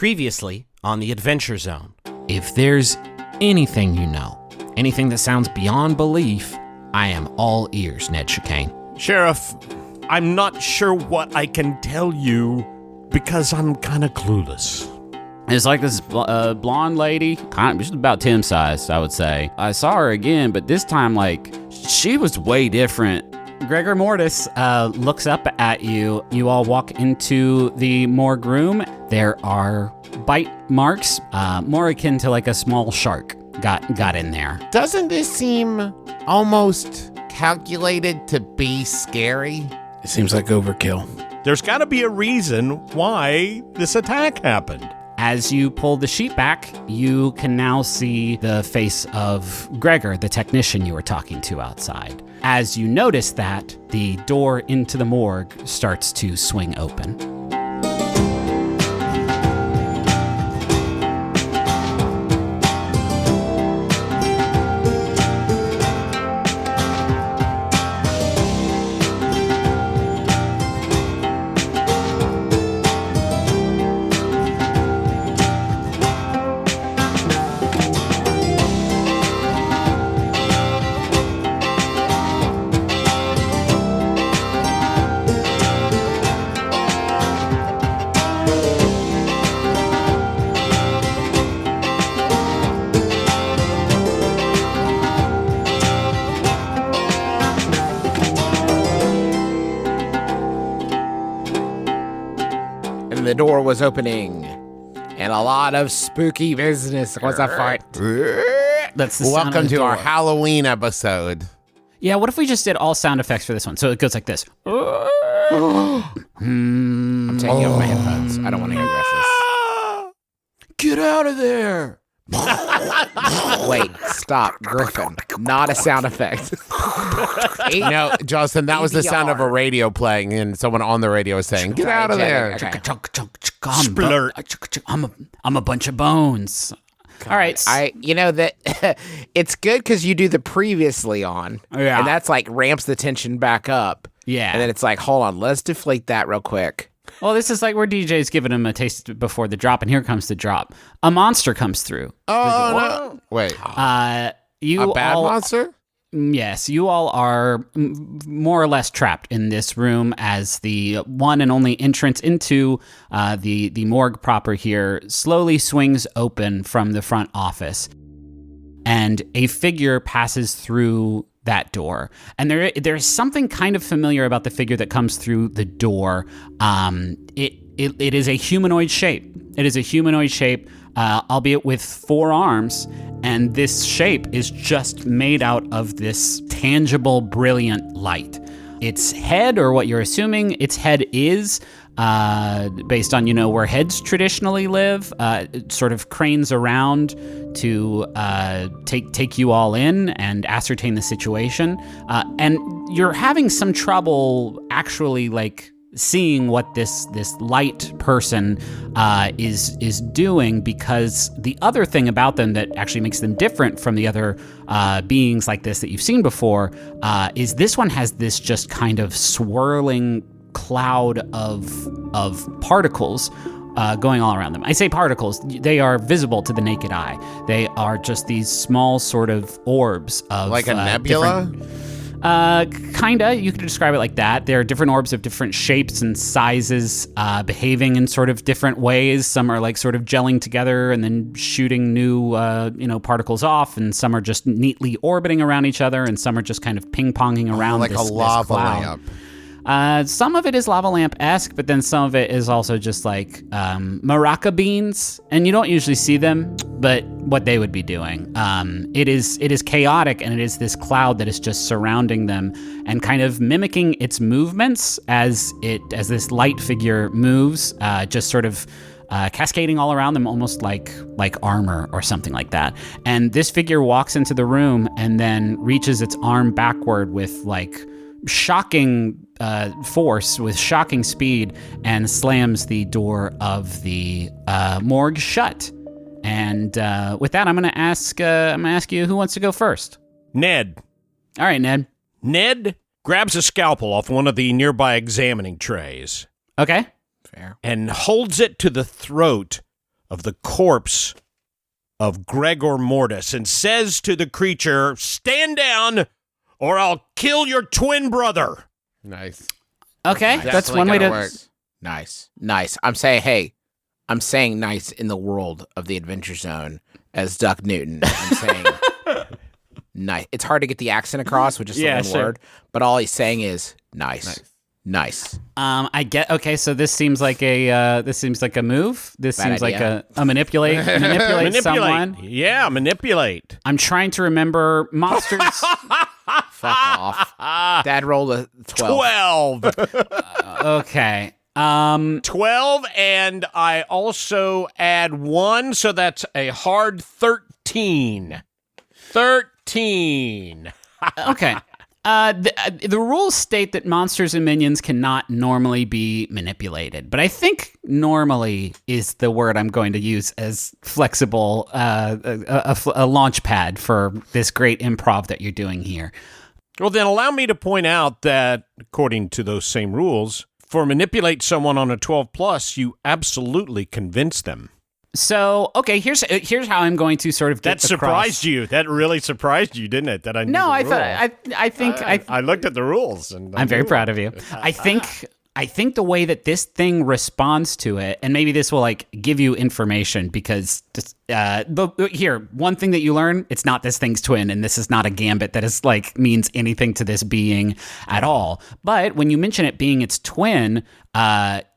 Previously on the Adventure Zone. If there's anything you know, anything that sounds beyond belief, I am all ears, Ned Chicane. Sheriff, I'm not sure what I can tell you because I'm kind of clueless. It's like this blonde lady, kind of just about Tim's size, I would say. I saw her again, but this time, she was way different. Gregor Mortis looks up at you. You all walk into the morgue room. There are bite marks, more akin to like a small shark got in there. Doesn't this seem almost calculated to be scary? It seems like overkill. There's got to be a reason why this attack happened. As you pull the sheet back, you can now see the face of Gregor, the technician you were talking to outside. As you notice that, the door into the morgue starts to swing open. The door was opening, and a lot of spooky business was afoot. That's the sound Welcome of the to our door. Halloween episode. Yeah, what if we just did all sound effects for this one? So it goes like this. I'm taking off my headphones. I don't want to hear the rest of this. Get out of there! Wait, stop, Griffin. Not a sound effect. No, Justin, that was the sound of a radio playing, and someone on the radio was saying, "Get out of there." Okay. I'm a bunch of bones. All right. It's good because you do the previously on, Yeah. and that's like ramps the tension back up. Yeah. And then it's like, hold on, let's deflate that real quick. Well, this is like where DJ's giving him a taste before the drop, and here comes the drop. A monster comes through. Oh, no. Wait. You A bad all, monster? Yes, you all are more or less trapped in this room as the one and only entrance into the morgue proper here slowly swings open from the front office, and a figure passes through that door. And there's something kind of familiar about the figure that comes through the door. It is a humanoid shape. It is a humanoid shape, albeit with 4 arms. And this shape is just made out of this tangible, brilliant light. Its head, or what you're assuming its head is, based on, where heads traditionally live, it sort of cranes around to take you all in and ascertain the situation. And you're having some trouble actually, seeing what this light person is doing, because the other thing about them that actually makes them different from the other beings like this that you've seen before is this one has this just kind of swirling cloud of particles going all around them. I say particles, they are visible to the naked eye. They are just these small sort of orbs of Like a nebula? Kinda, you could describe it like that. There are different orbs of different shapes and sizes, behaving in sort of different ways. Some are like sort of gelling together and then shooting new, particles off, and some are just neatly orbiting around each other, and some are just kind of ping-ponging around like this, a lava this cloud. lamp. Some of it is lava lamp-esque, but then some of it is also just like maraca beans, and you don't usually see them, but what they would be doing. It is chaotic, and it is this cloud that is just surrounding them and kind of mimicking its movements as this light figure moves, just sort of cascading all around them, almost like armor or something like that. And this figure walks into the room and then reaches its arm backward with shocking force, with shocking speed, and slams the door of the morgue shut. And with that, I'm gonna ask you who wants to go first. Ned. All right, Ned. Ned grabs a scalpel off one of the nearby examining trays Okay. Fair. and holds it to the throat of the corpse of Gregor Mortis and says to the creature, "Stand down or I'll kill your twin brother." Nice. Okay, that's one way to work. Nice. I'm saying nice in the world of the Adventure Zone as Duck Newton. I'm saying nice. It's hard to get the accent across with just one word, but all he's saying is nice. I get okay. So this seems like a move. This Bad seems idea. like a manipulate someone. Yeah, manipulate. I'm trying to remember monsters. Fuck off. Dad rolled a 12. 12. Okay. 12, and I also add 1, so that's a hard 13. 13. Okay. The rules state that monsters and minions cannot normally be manipulated, but I think normally is the word I'm going to use as flexible, a launch pad for this great improv that you're doing here. Well, then allow me to point out that, according to those same rules, for manipulate someone on a 12 plus, you absolutely convince them. So, okay, here's how I'm going to sort of get That surprised you. That really surprised you, didn't it? That I knew No, the I rule. thought I think I looked at the rules, and I'm very proud of you. I think the way that this thing responds to it, and maybe this will like give you information because just, here, one thing that you learn, it's not this thing's twin, and this is not a gambit that is like means anything to this being at all. But when you mention it being its twin,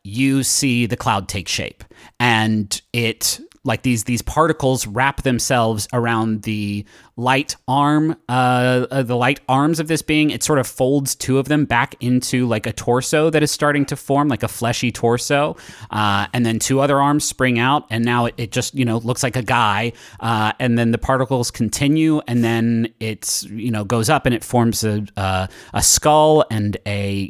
you see the cloud take shape, and it like these particles wrap themselves around the light arms of this being. It sort of folds two of them back into like a torso that is starting to form, like a fleshy torso. And then two other arms spring out, and now it just, looks like a guy. And then the particles continue, and then it's, goes up and it forms a skull and a,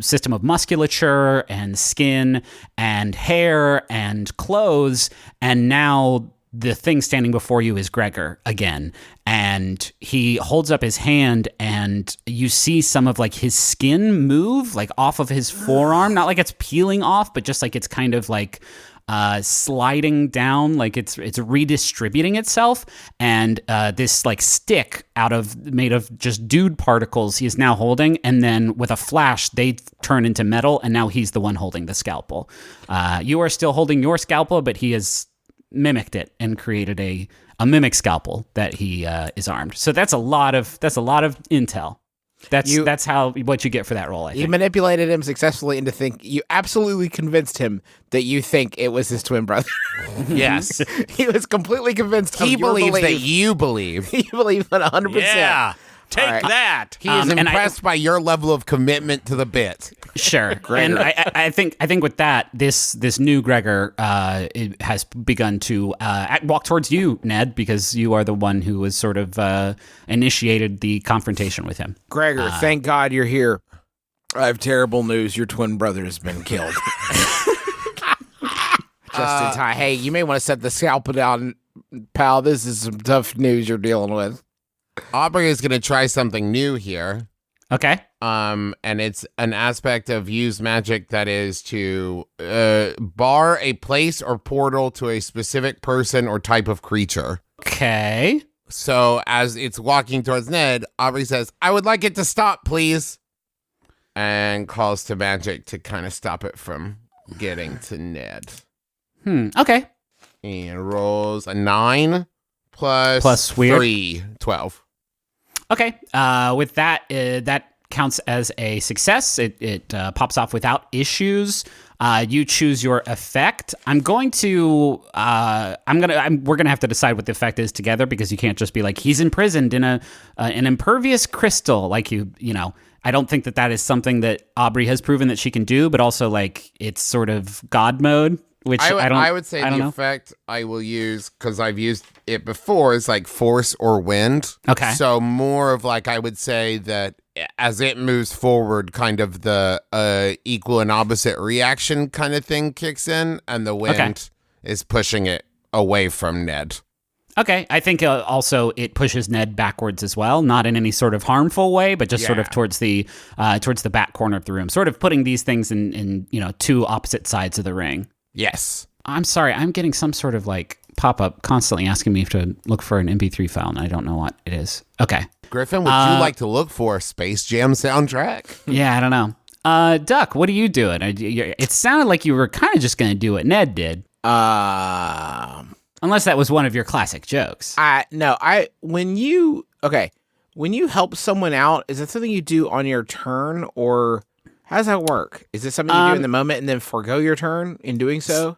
system of musculature and skin and hair and clothes. And now the thing standing before you is Gregor again. And he holds up his hand, and you see some of like his skin move like off of his forearm. Not like it's peeling off, but just like it's kind of like sliding down, like it's redistributing itself. And this like stick made of just dude particles he is now holding, and then with a flash they turn into metal, and now he's the one holding the scalpel. You are still holding your scalpel, but he has mimicked it and created a mimic scalpel that he is armed. So that's a lot of intel. That's what you get for that role. I think You manipulated him successfully into you absolutely convinced him that you think it was his twin brother. Yes. He was completely convinced. He believes that you believe. He believes that 100%. Yeah. Take All right. that. He is and impressed by your level of commitment to the bit. Sure, and I think with that, this new Gregor it has begun to walk towards you, Ned, because you are the one who was sort of initiated the confrontation with him. Gregor, thank God you're here. I have terrible news. Your twin brother has been killed. Just in time. Hey, you may want to set the scalpel down, pal. This is some tough news you're dealing with. Aubrey is going to try something new here. Okay. And it's an aspect of used magic that is to bar a place or portal to a specific person or type of creature. Okay. So as it's walking towards Ned, Aubrey says, "I would like it to stop, please," and calls to magic to kind of stop it from getting to Ned. Okay. And rolls a 9 plus weird. 3, 12. Okay. With that, that counts as a success. It pops off without issues. You choose your effect. We're gonna have to decide what the effect is together, because you can't just be like, he's imprisoned in an impervious crystal. Like I don't think that is something that Aubrey has proven that she can do, but also like it's sort of God mode. Which I would say the know. effect I will use, because I've used it before, is like force or wind. Okay. So more of like, I would say that as it moves forward, kind of the equal and opposite reaction kind of thing kicks in, and the wind is pushing it away from Ned. Okay, I think also it pushes Ned backwards as well, not in any sort of harmful way, but just sort of towards the back corner of the room, sort of putting these things in two opposite sides of the ring. Yes. I'm sorry. I'm getting some sort of like pop-up constantly asking me to look for an MP3 file, and I don't know what it is. Okay. Griffin, would you like to look for a Space Jam soundtrack? Yeah, I don't know. Duck, what are you doing? It sounded like you were kind of just going to do what Ned did. Unless that was one of your classic jokes. When you help someone out, is that something you do on your turn, or how does that work? Is it something you do in the moment and then forego your turn in doing so?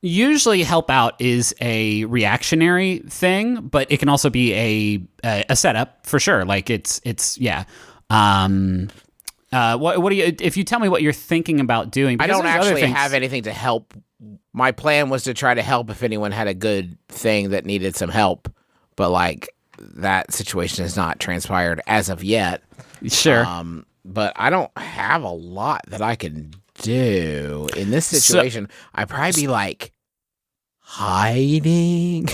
Usually help out is a reactionary thing, but it can also be a setup for sure. Like it's yeah. What do you, if you tell me what you're thinking about doing? I don't actually have anything to help. My plan was to try to help if anyone had a good thing that needed some help, but like that situation has not transpired as of yet. Sure. But I don't have a lot that I can do in this situation. I'd probably be like hiding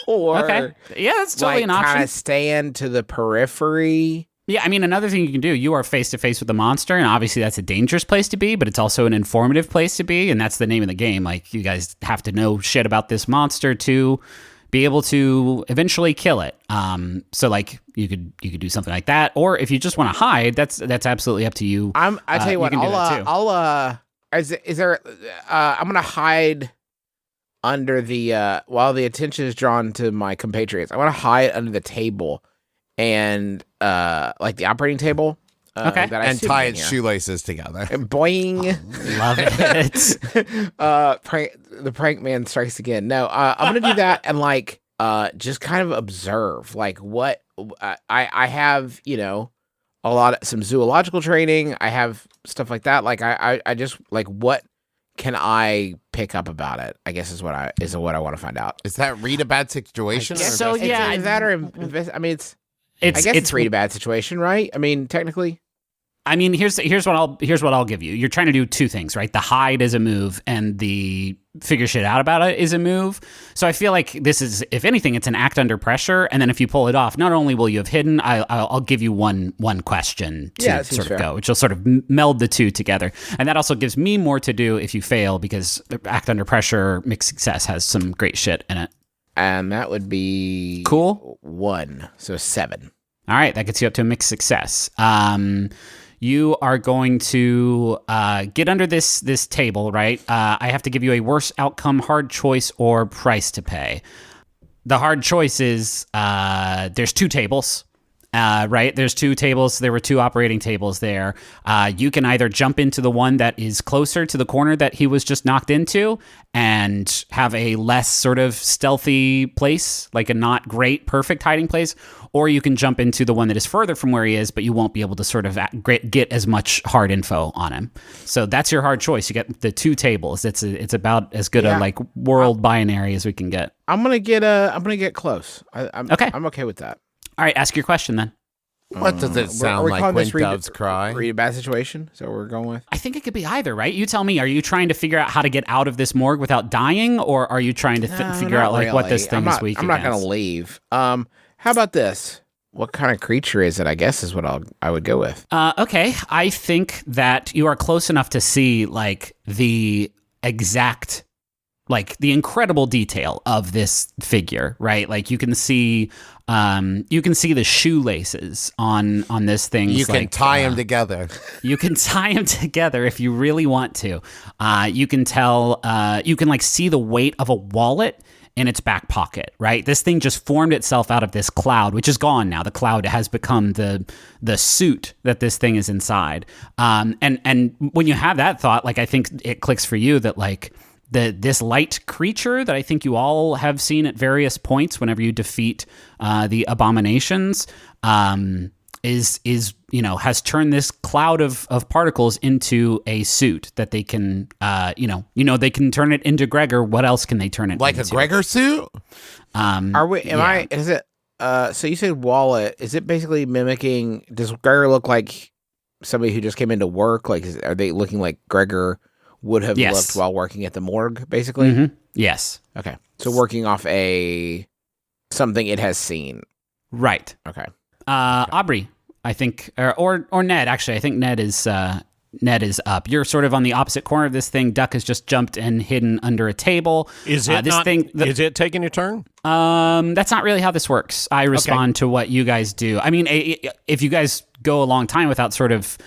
or okay. Yeah, that's totally an option. Kind of stand to the periphery. Yeah, I mean, another thing you can do, you are face-to-face with the monster, and obviously that's a dangerous place to be, but it's also an informative place to be, and that's the name of the game. Like, you guys have to know shit about this monster to be able to eventually kill it. So, like, you could do something like that, or if you just want to hide, that's absolutely up to you. I tell you what, I'm gonna hide under the while the attention is drawn to my compatriots. I want to hide under the table. And like the operating table, okay, and tie its shoelaces together. And boing, love it. The prank man strikes again. No, I'm gonna do that and like just kind of observe like what I have. You know, some zoological training. I have stuff like that. Like I just like what can I pick up about it? I guess is what I want to find out. Is that read a bad situation? So yeah, that or invest. I mean, it's read a bad situation, right? I mean, technically. I mean, here's what I'll give you. You're trying to do two things, right? The hide is a move, and the figure shit out about it is a move. So I feel like this is, if anything, it's an act under pressure. And then if you pull it off, not only will you have hidden, I'll give you one question to sort of go, which will sort of meld the two together. And that also gives me more to do if you fail, because act under pressure, mixed success has some great shit in it. And that would be cool. 1, so 7. All right, that gets you up to a mixed success. You are going to get under this table, right? I have to give you a worse outcome, hard choice, or price to pay. The hard choice is there's 2 tables. Right? There's 2 tables. There were 2 operating tables there. You can either jump into the one that is closer to the corner that he was just knocked into and have a less sort of stealthy place, like a not great, perfect hiding place, or you can jump into the one that is further from where he is, but you won't be able to sort of get as much hard info on him. So that's your hard choice. You get the 2 tables. It's about as good a like world binary as we can get. I'm gonna get close. I'm okay with that. All right, ask your question then. What does it sound like when doves cry? Read a bad situation? So we're going with? I think it could be either, right? You tell me. Are you trying to figure out how to get out of this morgue without dying, or are you trying to figure out like what this thing is weak against? I'm not going to leave. How about this? What kind of creature is it? I guess is what I would go with. Okay, I think that you are close enough to see like the exact, like the incredible detail of this figure, right? Like you can see the shoelaces on this thing. You can tie them together. You can tie them together if you really want to. You can tell. You can like see the weight of a wallet in its back pocket, right? This thing just formed itself out of this cloud, which is gone now. The cloud has become the suit that this thing is inside. And when you have that thought, like I think it clicks for you that like this light creature that I think you all have seen at various points whenever you defeat the abominations is has turned this cloud of particles into a suit that they can they can turn it into Gregor. What else can they turn it like into? A Gregor suit? Is it so you said wallet, is it basically mimicking, does Gregor look like somebody who just came into work? Like are they looking like Gregor would have looked while working at the morgue, basically? Mm-hmm. Yes. Okay. So working off something it has seen. Right. Okay. Aubrey, I think, or Ned. Actually, I think Ned is Ned is up. You're sort of on the opposite corner of this thing. Duck has just jumped and hidden under a table. Is it is it taking your turn? That's not really how this works. I respond to what you guys do. I mean, if you guys go a long time without sort of,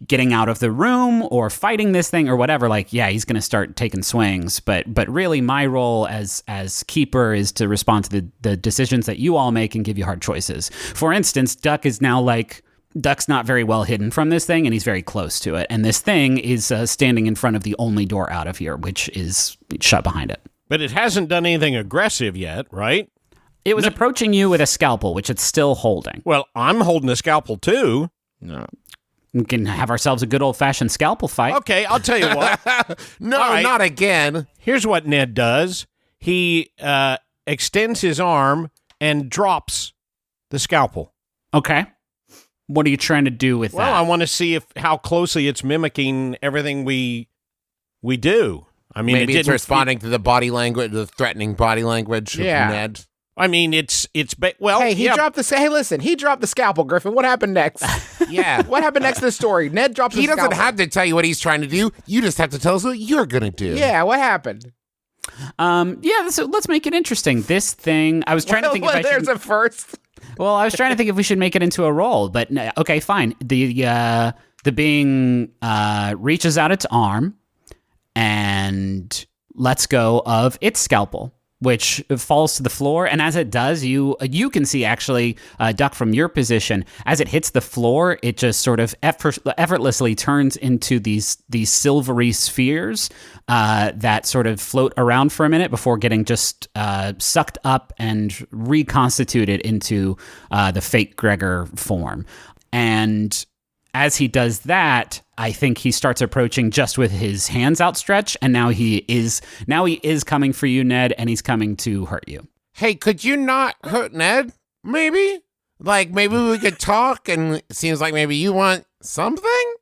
getting out of the room or fighting this thing or whatever, like, yeah, he's going to start taking swings. But really, my role as keeper is to respond to the decisions that you all make and give you hard choices. For instance, Duck's not very well hidden from this thing, and he's very close to it. And this thing is standing in front of the only door out of here, which is shut behind it. But it hasn't done anything aggressive yet, right? It was approaching you with a scalpel, which it's still holding. Well, I'm holding a scalpel too. No. We can have ourselves a good old-fashioned scalpel fight. Okay, I'll tell you what. No, right. not again. Here's what Ned does. He extends his arm and drops the scalpel. Okay. What are you trying to do with that? Well, I want to see how closely it's mimicking everything we do. I mean, Maybe it's responding to the body language, the threatening body language of Ned. I mean, it's well. Hey, he dropped the. Hey, listen, he dropped the scalpel, Griffin. What happened next? Yeah. What happened next in the story? Ned dropped the scalpel. He doesn't have to tell you what he's trying to do. You just have to tell us what you're going to do. Yeah, what happened? Let's make it interesting. This thing, I was trying to think if there's a first. Well, I was trying to think if we should make it into a roll, but okay, fine. The being reaches out its arm and lets go of its scalpel, which falls to the floor. And as it does, you can see actually, Duck, from your position, as it hits the floor, it just sort of effortlessly turns into these silvery spheres that sort of float around for a minute before getting just sucked up and reconstituted into the fake Gregor form. And as he does that, I think he starts approaching just with his hands outstretched, and now he is coming for you, Ned, and he's coming to hurt you. Hey, could you not hurt Ned? Maybe? Like, maybe we could talk, and it seems like maybe you want something?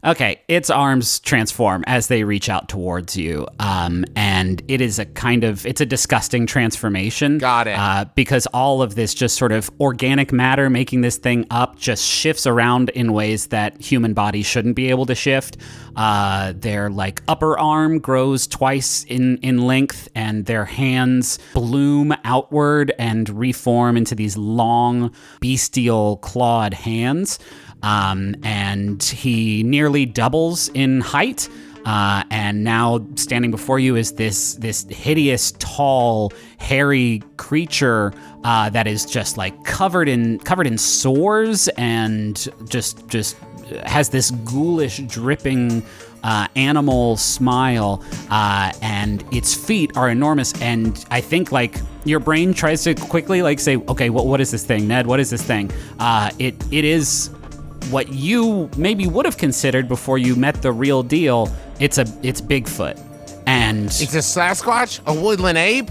Okay, its arms transform as they reach out towards you, and it's a disgusting transformation. Got it. Because all of this just sort of organic matter making this thing up just shifts around in ways that human bodies shouldn't be able to shift. Their upper arm grows twice in length, and their hands bloom outward and reform into these long, bestial clawed hands. And he nearly doubles in height. And now standing before you is this hideous, tall, hairy creature that is just covered in sores and just has this ghoulish, dripping animal smile. And its feet are enormous. And I think your brain tries to quickly say, okay, what is this thing, Ned? What is this thing? It is what you maybe would have considered before you met the real deal. It's Bigfoot, and it's a Sasquatch, a woodland ape,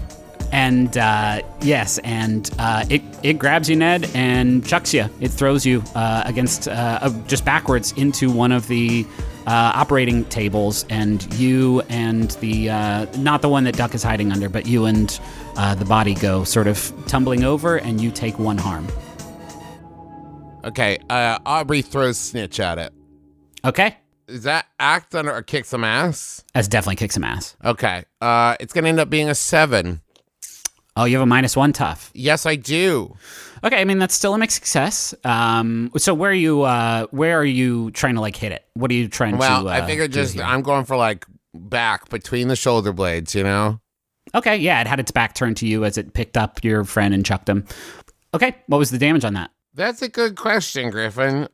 and yes, and it grabs you, Ned, and chucks you. It throws you against just backwards into one of the operating tables, and you and the not the one that Duck is hiding under, but you and the body go sort of tumbling over, and you take one harm. Okay, Aubrey throws Snitch at it. Okay. Is that act on or kick some ass? That's definitely kick some ass. Okay, it's going to end up being a 7. Oh, you have a -1 tough. Yes, I do. Okay, I mean, that's still a mixed success. So where are you trying to hit it? What are you trying to Well, I figured I'm going for back between the shoulder blades, you know? Okay, yeah, it had its back turned to you as it picked up your friend and chucked him. Okay, what was the damage on that? That's a good question, Griffin.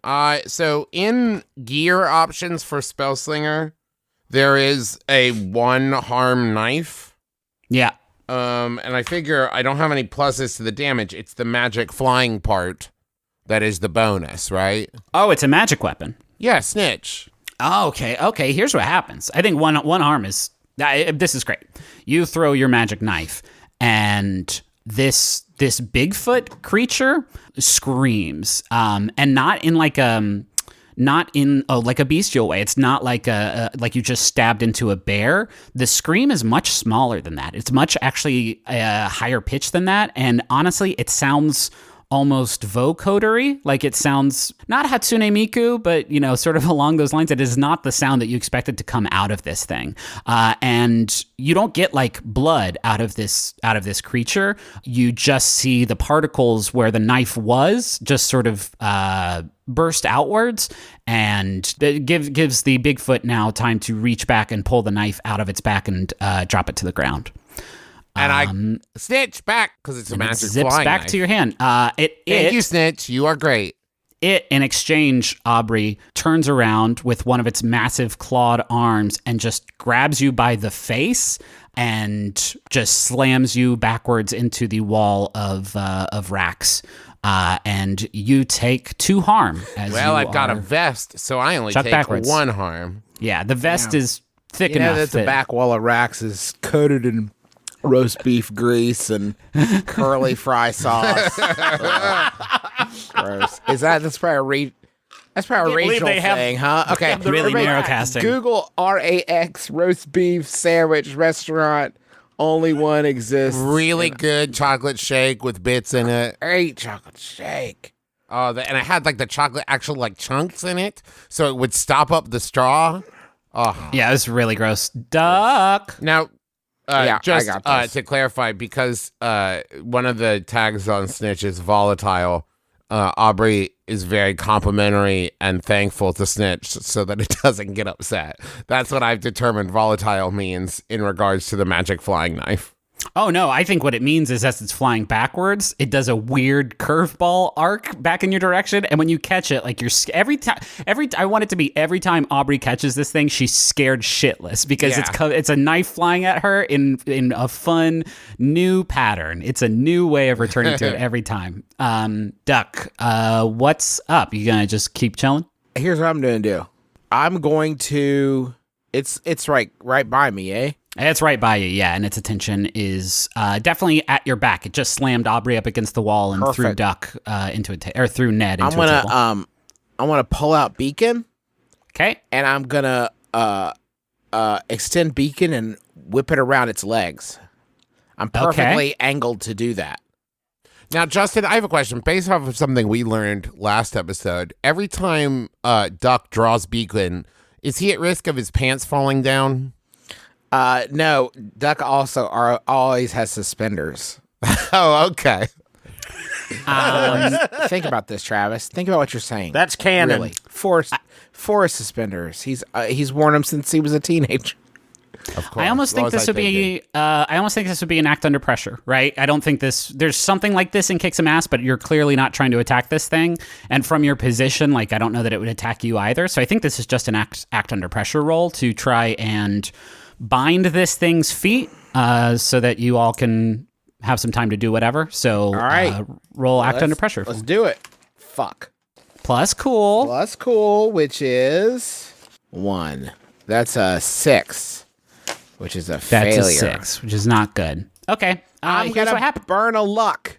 So in gear options for Spellslinger, there is a 1 harm knife. Yeah. And I figure I don't have any pluses to the damage. It's the magic flying part that is the bonus, right? Oh, it's a magic weapon. Yeah, Snitch. Oh, okay. Here's what happens. I think one harm is... this is great. You throw your magic knife, and this Bigfoot creature screams, and not in a bestial way. It's not like you just stabbed into a bear. The scream is much smaller than that. It's much actually higher pitch than that, and honestly, it sounds almost vocodery. Like it sounds not Hatsune Miku, but sort of along those lines. It is not the sound that you expected to come out of this thing. And you don't get like blood out of this creature. You just see the particles where the knife was just sort of burst outwards, and it gives the Bigfoot now time to reach back and pull the knife out of its back and drop it to the ground. And I snitch back because it's a magic zips flying back knife. to your hand. Thank you, Snitch. You are great. It, in exchange, Aubrey, turns around with one of its massive clawed arms and just grabs you by the face and just slams you backwards into the wall of racks. And you take 2 harm. I've got a vest, so I only take backwards. 1 harm. Yeah, the vest is thick enough. That the back wall of racks is coated in roast beef grease and curly fry sauce. Gross. That's probably a regional thing, huh? Okay. Really narrow casting. Google RAX roast beef sandwich restaurant. Only one exists. Really good chocolate shake with bits in it. Great chocolate shake. Oh, and it had like the chocolate actual like chunks in it, so it would stop up the straw. Oh. Yeah, it was really gross. Duck. Now, I just got this. to clarify, because one of the tags on Snitch is volatile, Aubrey is very complimentary and thankful to Snitch so that it doesn't get upset. That's what I've determined volatile means in regards to the magic flying knife. Oh, no, I think what it means is as it's flying backwards, it does a weird curveball arc back in your direction. And when you catch it, like I want it to be every time Aubrey catches this thing, she's scared shitless because it's a knife flying at her in a fun new pattern. It's a new way of returning to it every time. Duck, what's up? You gonna just keep chilling? Here's what I'm going to do. I'm going to... It's right by me, eh? It's right by you, yeah, and its attention is definitely at your back. It just slammed Aubrey up against the wall and threw Duck into or threw Ned into a table. I'm gonna pull out Beacon. Okay, and I'm gonna extend Beacon and whip it around its legs. I'm perfectly angled to do that. Now, Justin, I have a question. Based off of something we learned last episode, every time Duck draws Beacon, is he at risk of his pants falling down? No, Duck also always has suspenders. Oh, okay. Think about this, Travis. Think about what you're saying. That's canon. Really. Forest suspenders. He's worn them since he was a teenager. Of course. I almost think this would be an act under pressure, right? I don't think there's something like this in Kick Some Ass, but you're clearly not trying to attack this thing. And from your position, like, I don't know that it would attack you either. So I think this is just an act under pressure roll to try and bind this thing's feet so that you all can have some time to do whatever. So all right. Roll act under pressure. Let's do it. Fuck. Plus cool, which is 1. That's a 6, which is a failure. That's a 6, which is not good. Okay. I'm here's what gonna happened. burn a luck.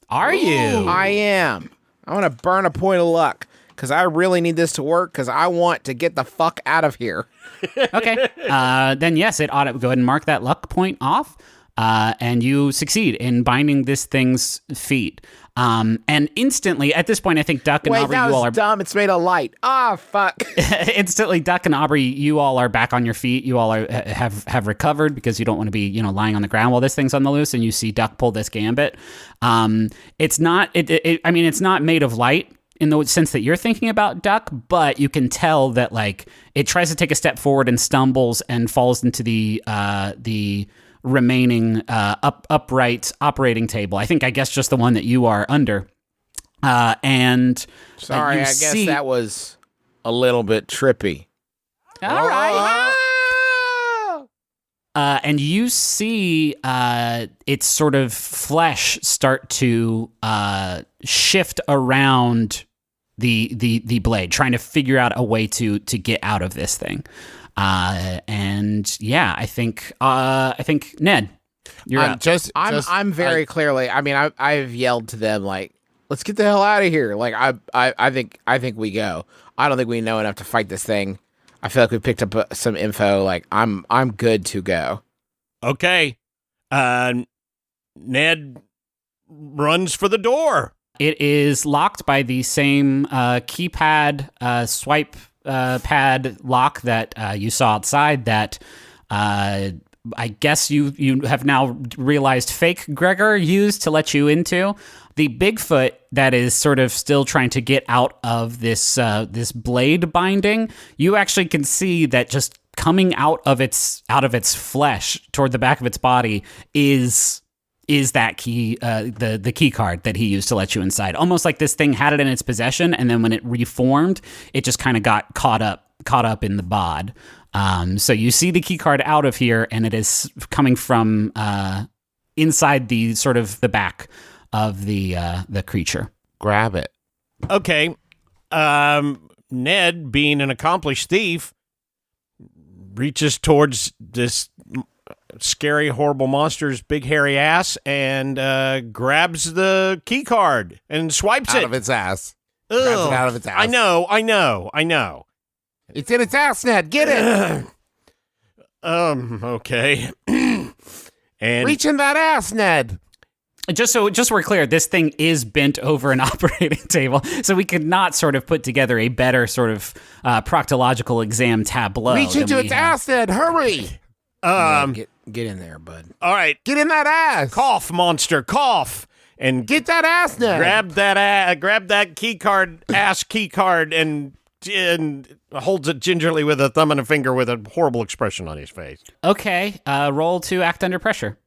Are you? I am. I'm gonna burn a point of luck because I really need this to work because I want to get the fuck out of here. Okay. Then yes, it ought to go ahead and mark that luck point off. And you succeed in binding this thing's feet. And instantly, at this point, I think Duck and Aubrey, you all are dumb. It's made of light. Ah, fuck. Instantly, Duck and Aubrey, you all are back on your feet. You all have recovered because you don't want to be, lying on the ground while this thing's on the loose. And you see Duck pull this gambit. It's not. It's not made of light in the sense that you're thinking about Duck, but you can tell that like it tries to take a step forward and stumbles and falls into the remaining upright operating table. I guess just the one that you are under. And sorry, I guess that was a little bit trippy. All right. And you see its sort of flesh start to shift around the blade, trying to figure out a way to get out of this thing. And yeah, I think Ned, you're up. I'm very clearly. I mean, I've yelled to them like, "Let's get the hell out of here!" Like I think we go. I don't think we know enough to fight this thing. I feel like we picked up some info. Like I'm good to go. Okay, Ned runs for the door. It is locked by the same keypad swipe pad lock that you saw outside that I guess you have now realized fake Gregor used to let you into. The Bigfoot that is sort of still trying to get out of this blade binding, you actually can see that just coming out of its flesh toward the back of its body is that key, the key card that he used to let you inside. Almost like this thing had it in its possession, and then when it reformed, it just kind of got caught up in the bod. So you see the key card out of here, and it is coming from inside the sort of the back of the creature. Grab it. Okay. Ned, being an accomplished thief, reaches towards this scary, horrible monster's big hairy ass and grabs the key card and swipes Out it. of its ass. Ugh. Grabs it out of its ass. I know. It's in its ass, Ned. Get it. Okay. And Reach in that ass, Ned. Just so we're clear, this thing is bent over an operating table, so we could not sort of put together a better sort of proctological exam tableau. Reach into its ass, Ned. Hurry. Get in there, bud. all right. Get in that ass. Cough, monster, cough. And Get that ass, Ned. grab that key card, and holds it gingerly with a thumb and a finger with a horrible expression on his face. Okay, roll to act under pressure.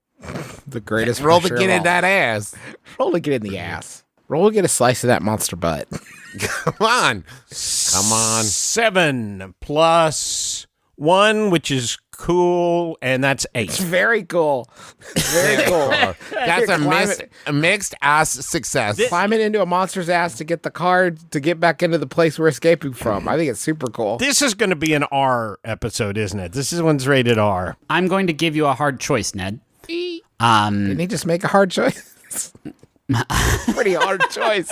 The greatest. Roll to pressure get of in all. that ass. Roll to get in the ass. Roll to get a slice of that monster butt. Come on. 7 plus 1, which is cool, and that's 8. Very cool. Very cool. That's a mixed ass success. Climbing into a monster's ass to get the card to get back into the place we're escaping from. I think it's super cool. This is going to be an R episode, isn't it? This one's rated R. I'm going to give you a hard choice, Ned. Didn't he just make a hard choice? Pretty hard choice.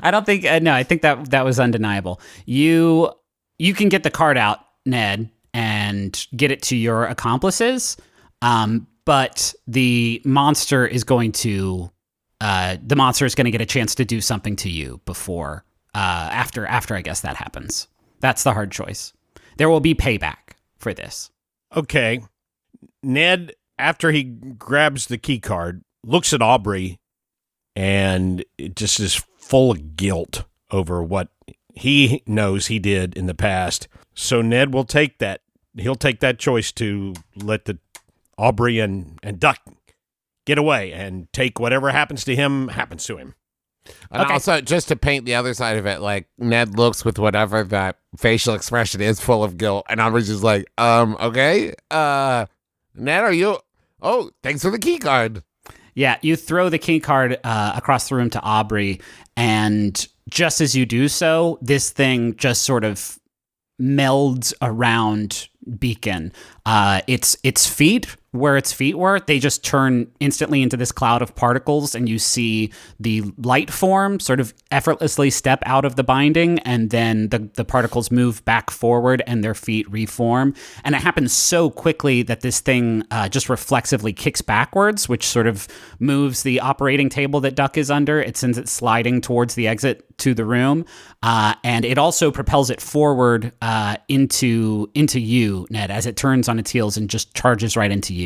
I don't think no. I think that was undeniable. You can get the card out, Ned, and get it to your accomplices. But the monster is going to get a chance to do something to you before after I guess that happens. That's the hard choice. There will be payback for this. Okay. Ned, after he grabs the key card, looks at Aubrey and it just is full of guilt over what he knows he did in the past. So Ned will take that. He'll take that choice to let the Aubrey and Duck get away and take whatever happens to him happens to him. And Okay. also, just to paint the other side of it, like, Ned looks with whatever that facial expression is full of guilt, and Aubrey's just like, okay, Ned, are you... Oh, thanks for the key card. Yeah, you throw the key card across the room to Aubrey, and just as you do so, this thing just sort of melds around Beacon. Its feet, where its feet were, they just turn instantly into this cloud of particles, and you see the light form sort of effortlessly step out of the binding, and then the particles move back forward and their feet reform. And it happens so quickly that this thing just reflexively kicks backwards, which sort of moves the operating table that Duck is under. It sends it sliding towards the exit to the room, and it also propels it forward into you, Ned, as it turns on its heels and just charges right into you.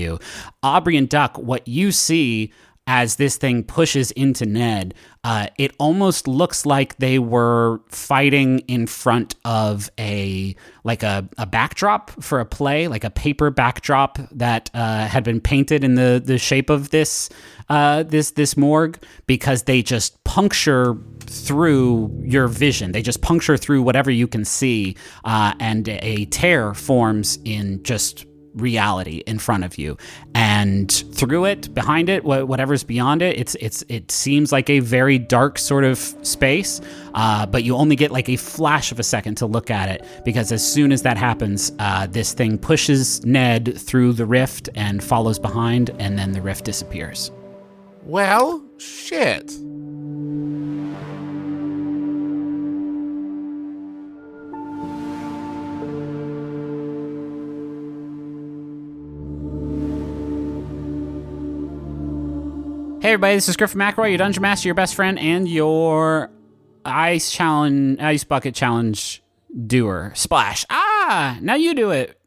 Aubrey and Duck, what you see as this thing pushes into Ned, it almost looks like they were fighting in front of a backdrop for a play, like a paper backdrop that had been painted in the shape of this morgue, because they just puncture through your vision. They just puncture through whatever you can see, and a tear forms in just reality in front of you, and through it, behind it, whatever's beyond it, it seems like a very dark sort of space, but you only get like a flash of a second to look at it, because as soon as that happens, this thing pushes Ned through the rift and follows behind, and then the rift disappears. Well, shit. Hey everybody, this is Griffin McElroy, your Dungeon Master, your best friend, and your Ice Bucket Challenge doer. Splash. Now you do it.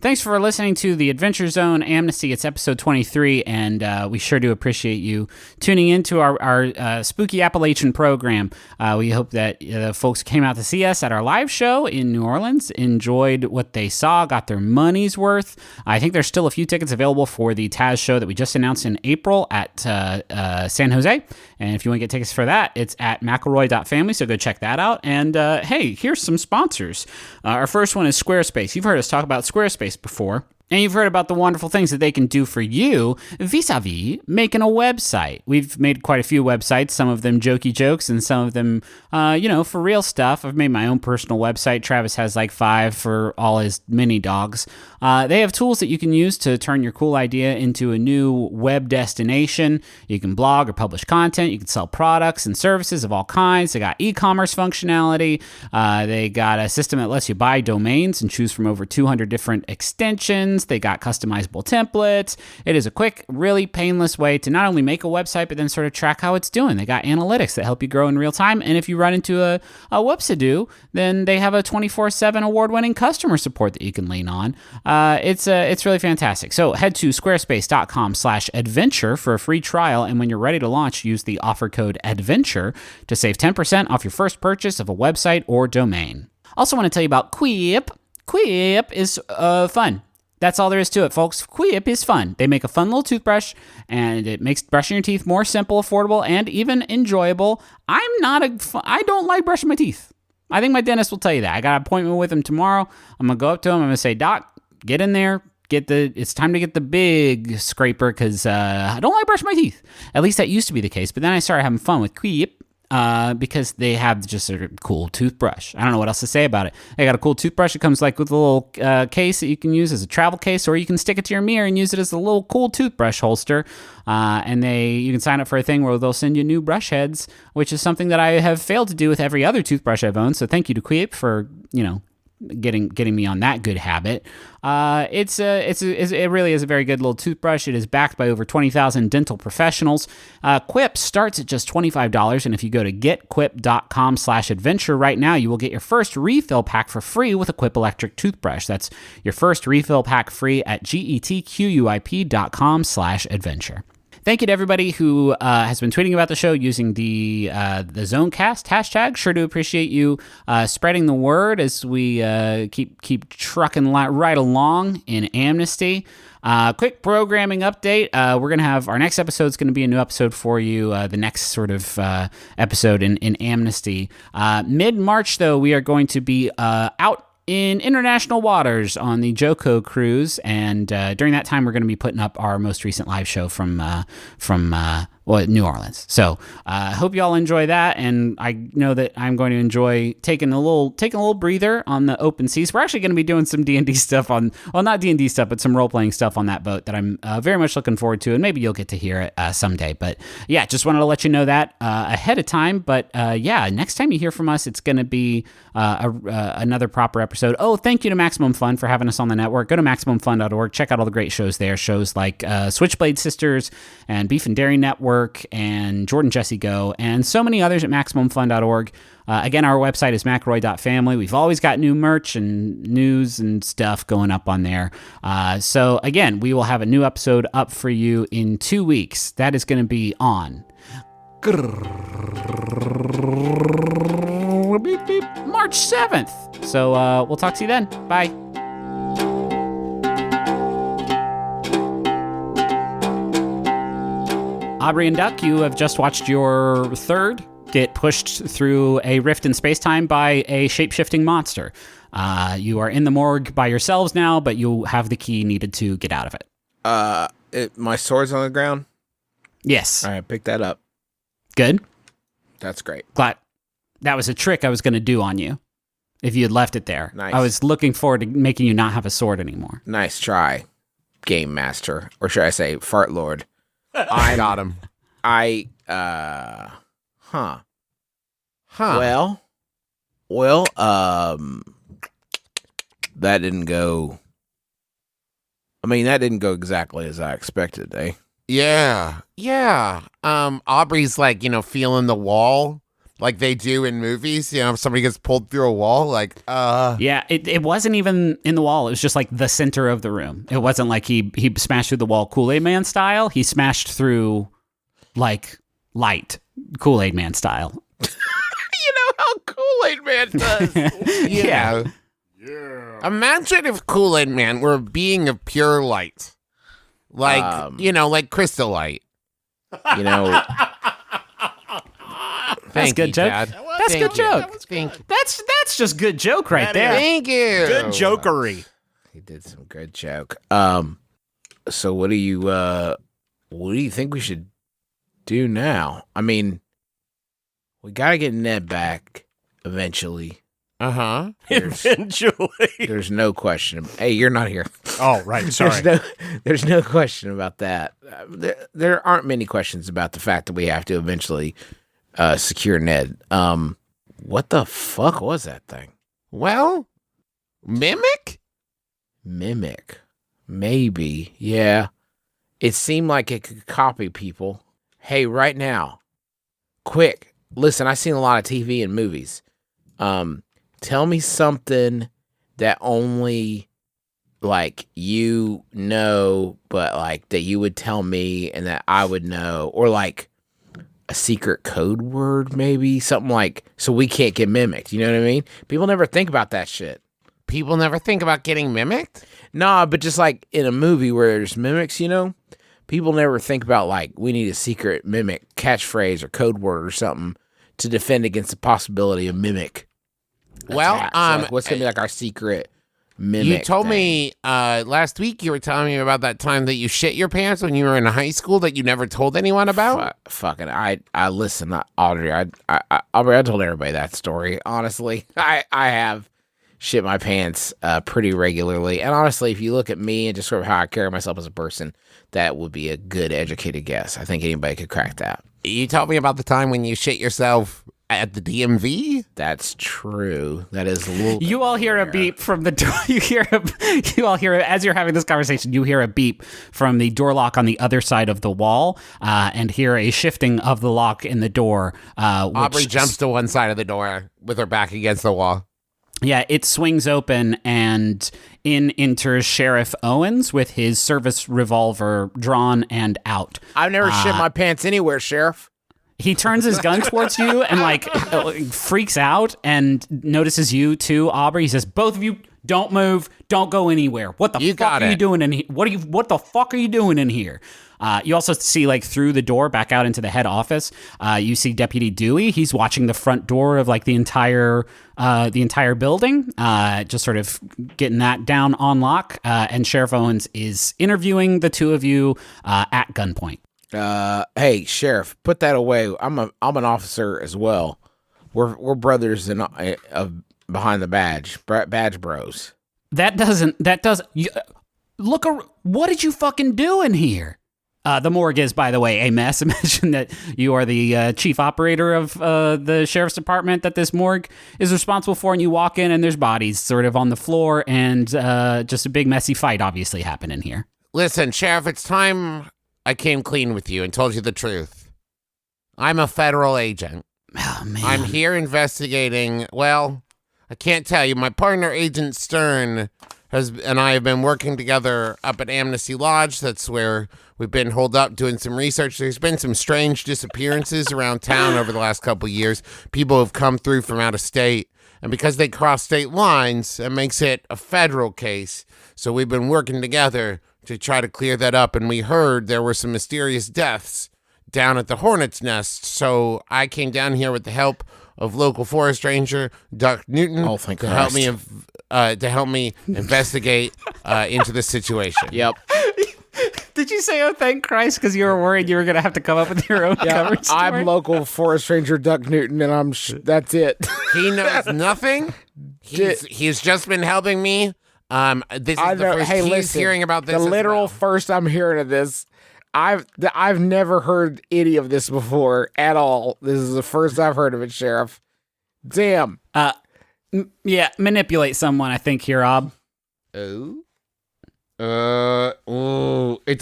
Thanks for listening to the Adventure Zone Amnesty. It's episode 23, and we sure do appreciate you tuning into our spooky Appalachian program. We hope that the folks who came out to see us at our live show in New Orleans enjoyed what they saw, got their money's worth. I think there's still a few tickets available for the Taz show that we just announced in April at San Jose. And if you want to get tickets for that, it's at McElroy.family, so go check that out. And hey, here's some sponsors. Our first one is Squarespace. You've heard us talk about Squarespace before, and you've heard about the wonderful things that they can do for you vis-a-vis making a website. We've made quite a few websites, some of them jokey jokes and some of them, for real stuff. I've made my own personal website. Travis has like 5 for all his mini dogs. They have tools that you can use to turn your cool idea into a new web destination. You can blog or publish content. You can sell products and services of all kinds. They got e-commerce functionality. They got a system that lets you buy domains and choose from over 200 different extensions. They got customizable templates. It is a quick, really painless way to not only make a website, but then sort of track how it's doing. They got analytics that help you grow in real time. And if you run into a whoopsie-doo, then they have a 24/7 award-winning customer support that you can lean on. It's really fantastic. So head to squarespace.com/adventure for a free trial. And when you're ready to launch, use the offer code ADVENTURE to save 10% off your first purchase of a website or domain. Also want to tell you about Quip. Quip is fun. That's all there is to it, folks. Quip is fun. They make a fun little toothbrush, and it makes brushing your teeth more simple, affordable, and even enjoyable. I don't like brushing my teeth. I think my dentist will tell you that. I got an appointment with him tomorrow. I'm going to go up to him. I'm going to say, Doc, get in there. It's time to get the big scraper because I don't like brushing my teeth. At least that used to be the case. But then I started having fun with Quip. Because they have just a cool toothbrush. I don't know what else to say about it. They got a cool toothbrush. It comes like with a little case that you can use as a travel case, or you can stick it to your mirror and use it as a little cool toothbrush holster. And you can sign up for a thing where they'll send you new brush heads, which is something that I have failed to do with every other toothbrush I've owned. So thank you to Quip for, getting me on that good habit. It really is a very good little toothbrush. It is backed by over 20,000 dental professionals. Quip starts at just $25, and if you go to getquip.com/adventure right now, you will get your first refill pack for free with a Quip electric toothbrush. That's your first refill pack free at getquip.com/adventure. Thank you to everybody who has been tweeting about the show using the Zonecast hashtag. Sure do appreciate you spreading the word as we keep trucking right along in Amnesty. Quick programming update. We're going to have our next episode is going to be a new episode for you. The next sort of episode in Amnesty. Mid-March, though, we are going to be out in international waters on the Joko cruise, and during that time, we're going to be putting up our most recent live show from New Orleans. So I hope you all enjoy that, and I know that I'm going to enjoy taking a little breather on the open seas. We're actually going to be doing some D&D stuff not D&D stuff, but some role-playing stuff on that boat that I'm very much looking forward to, and maybe you'll get to hear it someday. But yeah, just wanted to let you know that ahead of time. But next time you hear from us, it's going to be another proper episode. Oh, thank you to Maximum Fun for having us on the network. Go to MaximumFun.org. Check out all the great shows there. Shows like Switchblade Sisters and Beef and Dairy Network and Jordan Jesse Go and so many others at MaximumFun.org. Again, our website is McElroy.family. We've always got new merch and news and stuff going up on there. So again, we will have a new episode up for you in 2 weeks. That is going to be on March 7th. So we'll talk to you then. Bye. Aubrey and Duck, you have just watched your third get pushed through a rift in space-time by a shape-shifting monster. You are in the morgue by yourselves now, but you have the key needed to get out of it. My sword's on the ground? Yes. All right, pick that up. Good. That's great. Glad. That was a trick I was going to do on you if you had left it there. Nice. I was looking forward to making you not have a sword anymore. Nice try, Game Master. Or should I say, Fart Lord. I got him. Well, that didn't go exactly as I expected, eh? Yeah. Aubrey's like, feeling the wall like they do in movies. If somebody gets pulled through a wall, like, Yeah, it wasn't even in the wall. It was just like the center of the room. It wasn't like he smashed through the wall Kool-Aid Man style. He smashed through like light Kool-Aid Man style. You know how Kool-Aid Man does. Yeah. Imagine if Kool-Aid Man were a being of pure light. Like, like crystal light. You know, That's a good joke. Dad. That's a good joke. Thank you. That's just good joke right there. Thank you. Good jokery. he did some good joke. So what do you think we should do now? I mean, we got to get Ned back eventually. Uh-huh. Eventually. There's no question. Hey, you're not here. Oh, right. Sorry. There's no question about that. There aren't many questions about the fact that we have to eventually secure Ned. What the fuck was that thing? Well, mimic? Mimic. Maybe. Yeah. It seemed like it could copy people. Hey, right now. Quick. Listen, I've seen a lot of TV and movies. Tell me something that only like you know, but like that you would tell me and that I would know, or like a secret code word, maybe something like so we can't get mimicked. You know what I mean? People never think about that shit. People never think about getting mimicked? Nah, but just like in a movie where there's mimics, people never think about like we need a secret mimic catchphrase or code word or something to defend against the possibility of mimic. Well, attack. So, like, what's gonna be like our secret mimic? You told thing? me last week you were telling me about that time that you shit your pants when you were in high school that you never told anyone about. Fucking, I listen, Audrey. Aubrey, I told everybody that story. Honestly, I have shit my pants pretty regularly, and honestly, if you look at me and just sort of how I carry myself as a person, that would be a good educated guess. I think anybody could crack that. You told me about the time when you shit yourself at the DMV? That's true. That is a little. You all hear a beep from the door. You all hear as you're having this conversation. You hear a beep from the door lock on the other side of the wall, and hear a shifting of the lock in the door. Aubrey jumps to one side of the door with her back against the wall. Yeah, it swings open, and in enters Sheriff Owens with his service revolver drawn and out. I've never shit my pants anywhere, Sheriff. He turns his gun towards you and like freaks out and notices you too, Aubrey. He says, "Both of you, don't move, don't go anywhere. What the fuck are you doing in here? What the fuck are you doing in here?" You also see like through the door back out into the head office. You see Deputy Dewey. He's watching the front door of like the entire building, just sort of getting that down on lock. And Sheriff Owens is interviewing the two of you at gunpoint. Hey, Sheriff, put that away. I'm an officer as well. We're brothers in behind the badge bros. That doesn't. Look, what did you fucking do in here? The morgue is, by the way, a mess. Imagine that you are the chief operator of the sheriff's department that this morgue is responsible for, and you walk in and there's bodies sort of on the floor, and just a big messy fight obviously happening here. Listen, Sheriff, it's time I came clean with you and told you the truth. I'm a federal agent. Oh, man. I'm here investigating, well, I can't tell you. My partner, Agent Stern, and I have been working together up at Amnesty Lodge. That's where we've been holed up doing some research. There's been some strange disappearances around town over the last couple of years. People have come through from out of state, and because they cross state lines, it makes it a federal case. So we've been working together to try to clear that up, and we heard there were some mysterious deaths down at the Hornet's Nest. So I came down here with the help of local forest ranger Duck Newton thank to Christ. help me investigate into the situation. Yep. Did you say, "Oh, thank Christ," because you were worried you were going to have to come up with your own coverage story? I'm local forest ranger Duck Newton, and that's it. He knows nothing. He's just been helping me. This is the first he's hearing about this. The literal first I'm hearing of this. I've never heard any of this before at all. This is the first I've heard of it, Sheriff. Damn. Yeah, manipulate someone, I think, here, Ob. It's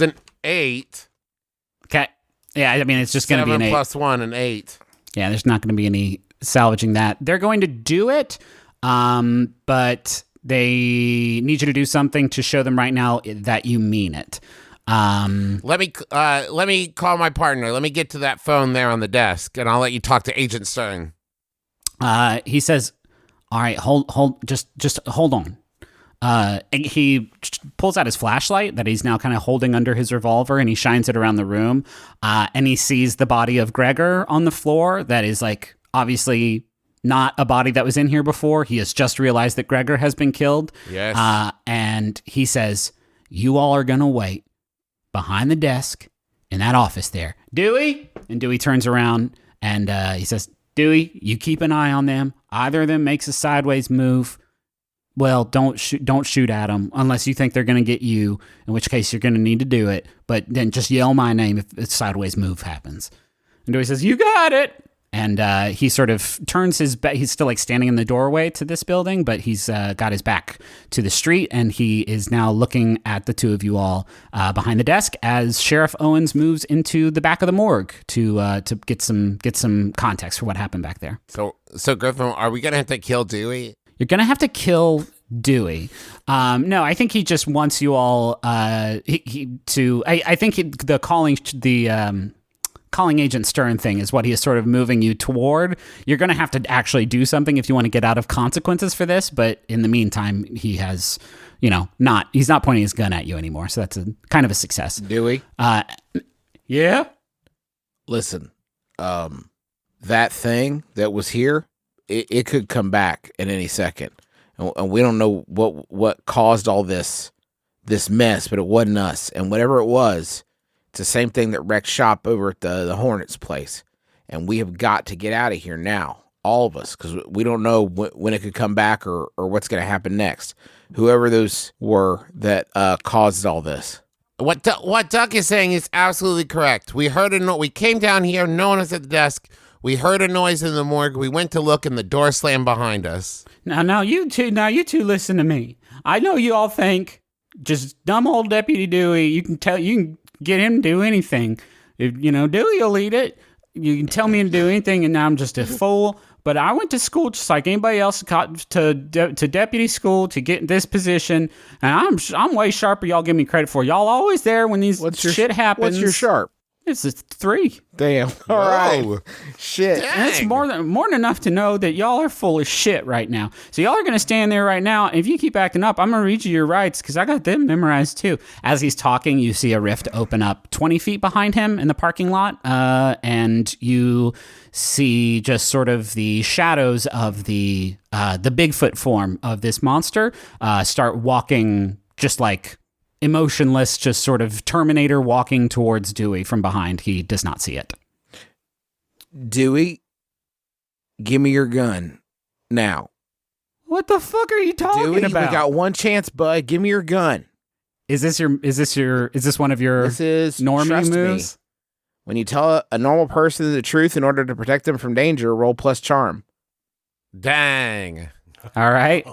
an 8. Yeah, I mean, it's just going to be an 7 8. plus 1, an 8. Yeah, there's not going to be any salvaging that. They're going to do it, but they need you to do something to show them right now that you mean it. Let me call my partner. Let me get to that phone there on the desk, and I'll let you talk to Agent Stern. He says, "All right, just hold on." And he pulls out his flashlight that he's now kind of holding under his revolver, and he shines it around the room. And he sees the body of Gregor on the floor. That is like obviously not a body that was in here before. He has just realized that Gregor has been killed. Yes. And he says, "You all are gonna wait behind the desk in that office there, Dewey." And Dewey turns around and he says, "Dewey, you keep an eye on them. Either of them makes a sideways move. Well, don't shoot at them unless you think they're going to get you, in which case you're going to need to do it. But then just yell my name if a sideways move happens." And Dewey says, "You got it." And he sort of turns his back. He's still like standing in the doorway to this building, but he's got his back to the street, and he is now looking at the two of you all behind the desk as Sheriff Owens moves into the back of the morgue to get some context for what happened back there. So Griffin, are we gonna have to kill Dewey? You're going to have to kill Dewey. No, I think he just wants you all I think the calling Agent Stern thing is what he is sort of moving you toward. You're going to have to actually do something if you want to get out of consequences for this, but in the meantime, he has, he's not pointing his gun at you anymore, so that's a kind of a success. Dewey? Yeah? Listen, that thing that was here, it could come back at any second. And we don't know what caused all this mess, but it wasn't us. And whatever it was, it's the same thing that wrecked shop over at the Hornets place. And we have got to get out of here now, all of us, because we don't know when it could come back or what's going to happen next. Whoever those were that caused all this. What Duck is saying is absolutely correct. We heard we came down here. No one was at the desk. We heard a noise in the morgue. We went to look, and the door slammed behind us. Now you two listen to me. I know you all think just dumb old Deputy Dewey. You can get him to do anything. Dewey will eat it. You can tell me to do anything, and now I'm just a fool. But I went to school just like anybody else to deputy school to get in this position, and I'm way sharper. Y'all give me credit for. Y'all always there when shit happens. What's your sharp? It's a 3. Damn. All right. Shit. And it's more than enough to know that y'all are full of shit right now. So y'all are going to stand there right now. And if you keep acting up, I'm going to read you your rights because I got them memorized too. As he's talking, you see a rift open up 20 feet behind him in the parking lot. And you see just sort of the shadows of the Bigfoot form of this monster start walking just like emotionless, just sort of Terminator walking towards Dewey from behind. He does not see it. Dewey, give me your gun now. What the fuck are you talking Dewey, about? We got one chance, bud. Give me your gun. Is this one of your normie moves? Me. When you tell a normal person the truth in order to protect them from danger, roll plus charm. Dang. All right.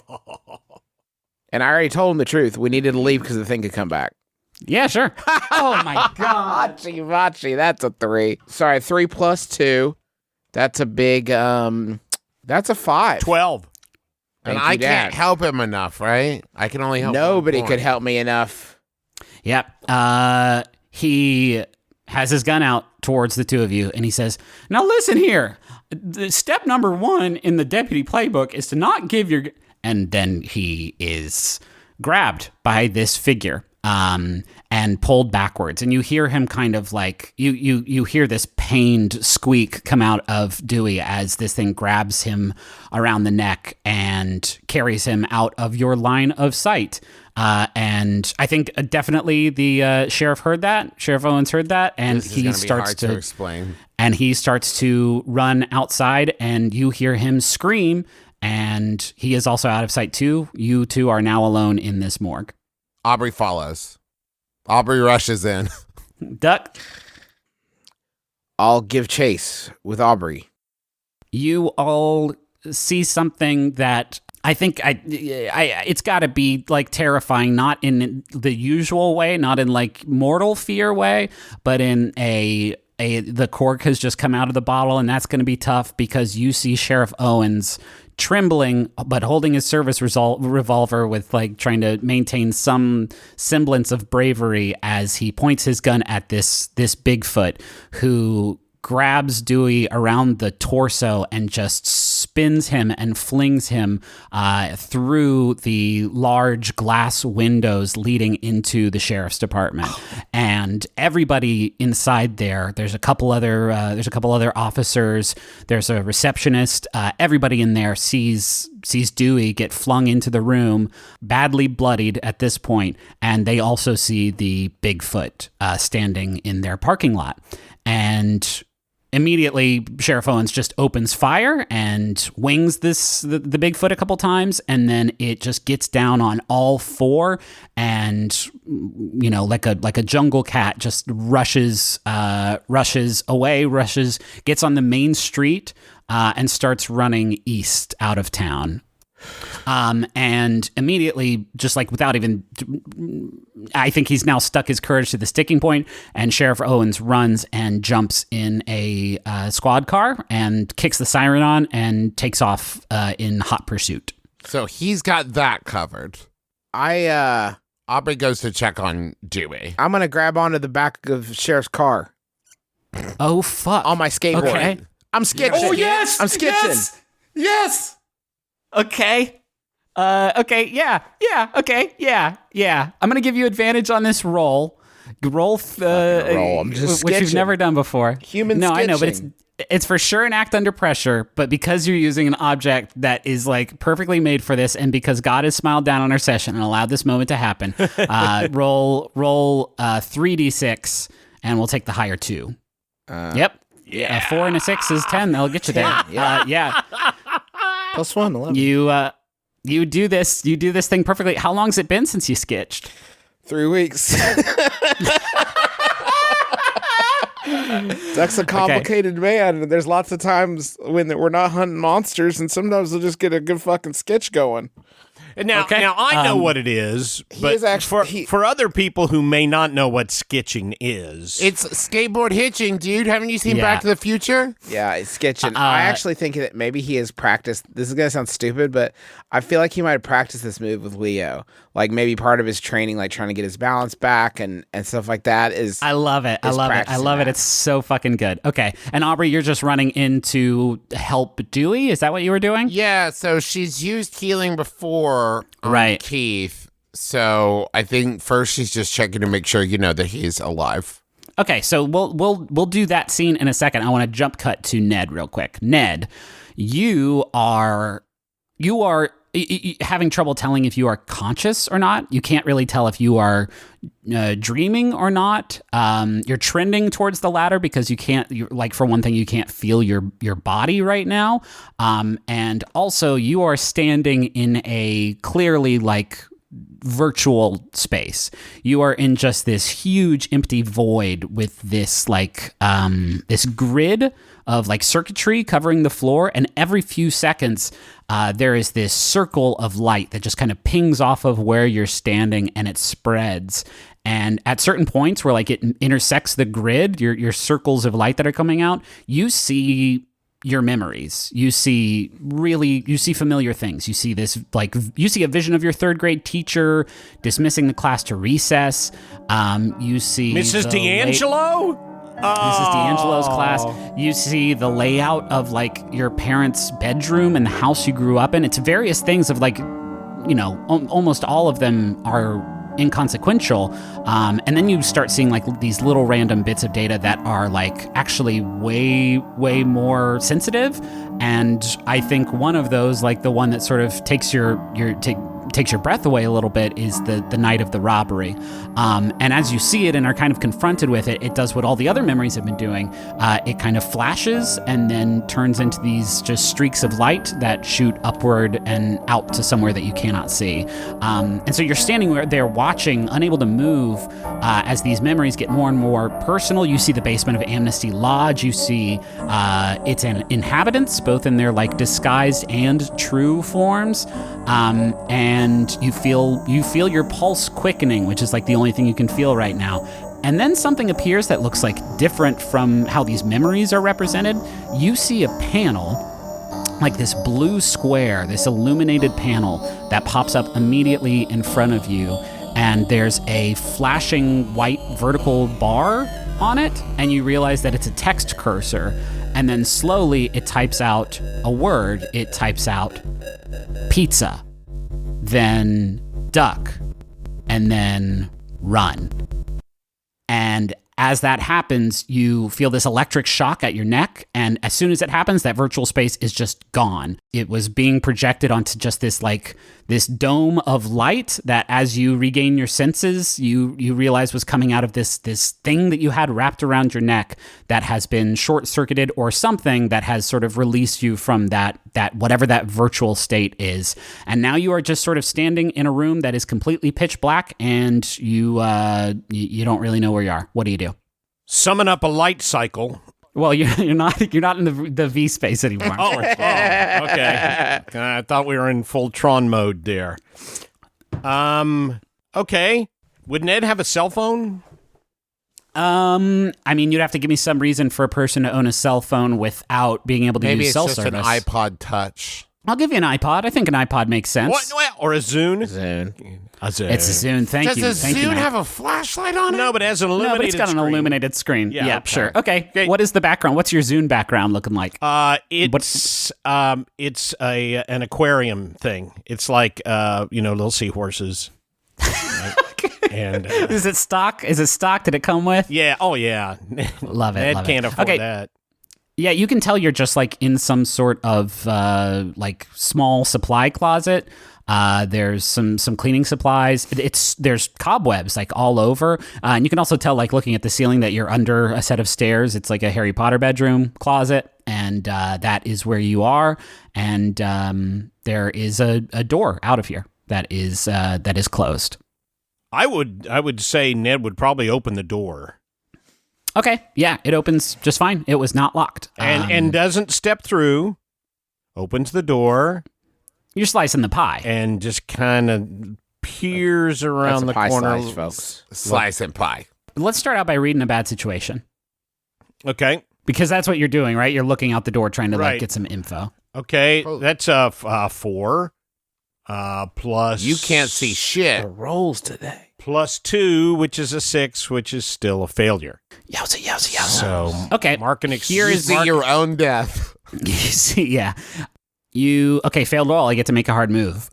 And I already told him the truth. We needed to leave because the thing could come back. Yeah, sure. Oh, my God. Hachi, that's a 3. Sorry, 3 plus 2. That's a big, that's a 5. 12. And I can't help him enough, right? I can only help Nobody could help me enough. Yep. He has his gun out towards the two of you, and he says, "Now listen here. Step number 1 in the deputy playbook is to not give your..." And then he is grabbed by this figure and pulled backwards. And you hear him kind of like, you hear this pained squeak come out of Dewey as this thing grabs him around the neck and carries him out of your line of sight. And I think definitely the sheriff heard that. Sheriff Owens heard that. And he starts to explain. And he starts to run outside, and you hear him scream. And he is also out of sight too. You two are now alone in this morgue. Aubrey follows. Aubrey rushes in. Duck. I'll give chase with Aubrey. You all see something that I think it's got to be like terrifying, not in the usual way, not in like mortal fear way, but in a the cork has just come out of the bottle, and that's going to be tough because you see Sheriff Owens trembling but holding his service revolver with like trying to maintain some semblance of bravery as he points his gun at this Bigfoot, who grabs Dewey around the torso and just spins him and flings him through the large glass windows leading into the sheriff's department. And everybody inside there's a couple other officers, there's a receptionist, everybody in there sees Dewey get flung into the room, badly bloodied at this point, and they also see the Bigfoot standing in their parking lot. And immediately, Sheriff Owens just opens fire and wings the Bigfoot a couple times, and then it just gets down on all four, and like a jungle cat, just rushes away, gets on the main street, and starts running east out of town. And immediately, just like without even, I think he's now stuck his courage to the sticking point, and Sheriff Owens runs and jumps in a squad car and kicks the siren on and takes off in hot pursuit. So he's got that covered. Aubrey goes to check on Dewey. I'm gonna grab onto the back of Sheriff's car. Oh fuck! On my skateboard. Okay. I'm skitching. Oh yes! I'm skitching. Yes! Okay. Okay. Yeah. Okay. Yeah. I'm gonna give you advantage on this roll. Roll. I'm just which you've sketching. never done before. Human No, I know, but sketching. it's for sure an act under pressure. But because you're using an object that is like perfectly made for this, and because God has smiled down on our session and allowed this moment to happen, roll 3d6, and we'll take the higher two. Yep. Yeah. A 4 and a 6 is 10. That'll get you there. Yeah. +1, 11. You do this thing perfectly. How long's it been since you sketched? 3 weeks. Duck's a complicated man. There's lots of times when we're not hunting monsters, and sometimes we'll just get a good fucking sketch going. Now I know what it is, but for other people who may not know what sketching is, It's skateboard hitching, dude. Haven't you seen Back to the Future? Yeah, it's sketching. I actually think that maybe he has practiced. This is going to sound stupid, but I feel like he might have practiced this move with Leo. Like maybe part of his training, like trying to get his balance back and stuff like that is. I love it. I love it. It's so fucking good. Okay. And Aubrey, you're just running in to help Dewey? Is that what you were doing? Yeah, so she's used healing before on Right. Keith. So I think first she's just checking to make sure, that he's alive. Okay, so we'll do that scene in a second. I want to jump cut to Ned real quick. Ned, you are having trouble telling if you are conscious or not. You can't really tell if you are dreaming or not. You're trending towards the latter because for one thing, you can't feel your body right now. And also you are standing in a clearly like virtual space. You are in just this huge empty void with this like this grid of like circuitry covering the floor, and every few seconds there is this circle of light that just kind of pings off of where you're standing, and it spreads. And at certain points where like it intersects the grid, your circles of light that are coming out, you see your memories. You see familiar things. You see this, like, you see a vision of your third grade teacher dismissing the class to recess. You see Mrs. D'Angelo? Mrs. D'Angelo's class. You see the layout of like your parents' bedroom and the house you grew up in. It's various things of like, almost all of them are inconsequential. And then you start seeing like these little random bits of data that are like actually way, way more sensitive. And I think one of those, like the one that sort of takes your breath away a little bit, is the night of the robbery. And as you see it and are kind of confronted with it, it does what all the other memories have been doing. It kind of flashes and then turns into these just streaks of light that shoot upward and out to somewhere that you cannot see. And so you're standing there watching, unable to move, as these memories get more and more personal. You see the basement of Amnesty Lodge. You see its inhabitants, both in their like disguised and true forms. And you feel your pulse quickening, which is like the only thing you can feel right now. And then something appears that looks like different from how these memories are represented. You see a panel, like this blue square, this illuminated panel that pops up immediately in front of you. And there's a flashing white vertical bar on it. And you realize that it's a text cursor. And then slowly it types out a word. It types out pizza, then duck, and then run. And as that happens, you feel this electric shock at your neck, and as soon as it happens, that virtual space is just gone. It was being projected onto just this dome of light that, as you regain your senses, you realize was coming out of this thing that you had wrapped around your neck that has been short-circuited or something that has sort of released you from that whatever that virtual state is. And now you are just sort of standing in a room that is completely pitch black, and you don't really know where you are. What do you do? Summon up a light cycle. Well, you're not in the V space anymore. Oh, okay. I thought we were in full Tron mode there. Okay. Would Ned have a cell phone? I mean, you'd have to give me some reason for a person to own a cell phone without being able to use cell service. Maybe it's just an iPod Touch. I'll give you an iPod. I think an iPod makes sense. What? Or a Zune? Zune. A Zune. It's a Zune. Thank you. Does a Thank you, Zune Matt. have a flashlight on it? No, but it has an illuminated No, but it's got an screen. illuminated screen. Yeah, Yeah, okay. sure. Okay. Okay. What is the background? What's your Zune background looking like? It's an aquarium thing. It's like little seahorses. Right? And Is it stock? Is it stock? Did it come with? yeah, oh yeah. Love it. Ned love can't it. afford Okay. that. Yeah, you can tell you're just like in some sort of like small supply closet. There's some cleaning supplies. There's cobwebs like all over, and you can also tell like looking at the ceiling that you're under a set of stairs. It's like a Harry Potter bedroom closet, and that is where you are. And there is a door out of here that is closed. I would say Ned would probably open the door Okay, yeah, it opens just fine. It was not locked, and doesn't step through. Opens the door you're slicing the pie. and just kind of peers That's around a the pie corner. slice, folks. Slice and pie. Let's start out by reading a bad situation. Okay. Because that's what you're doing, right? You're looking out the door trying to Right. like get some info. Okay. Oh. That's a 4. Plus You can't see shit. The rolls today. plus 2, which is a 6, which is still a failure. Yowza, yowza, yowza. So Okay, mark an here excuse. You is see your own death. You see, yeah. Failed roll. I get to make a hard move.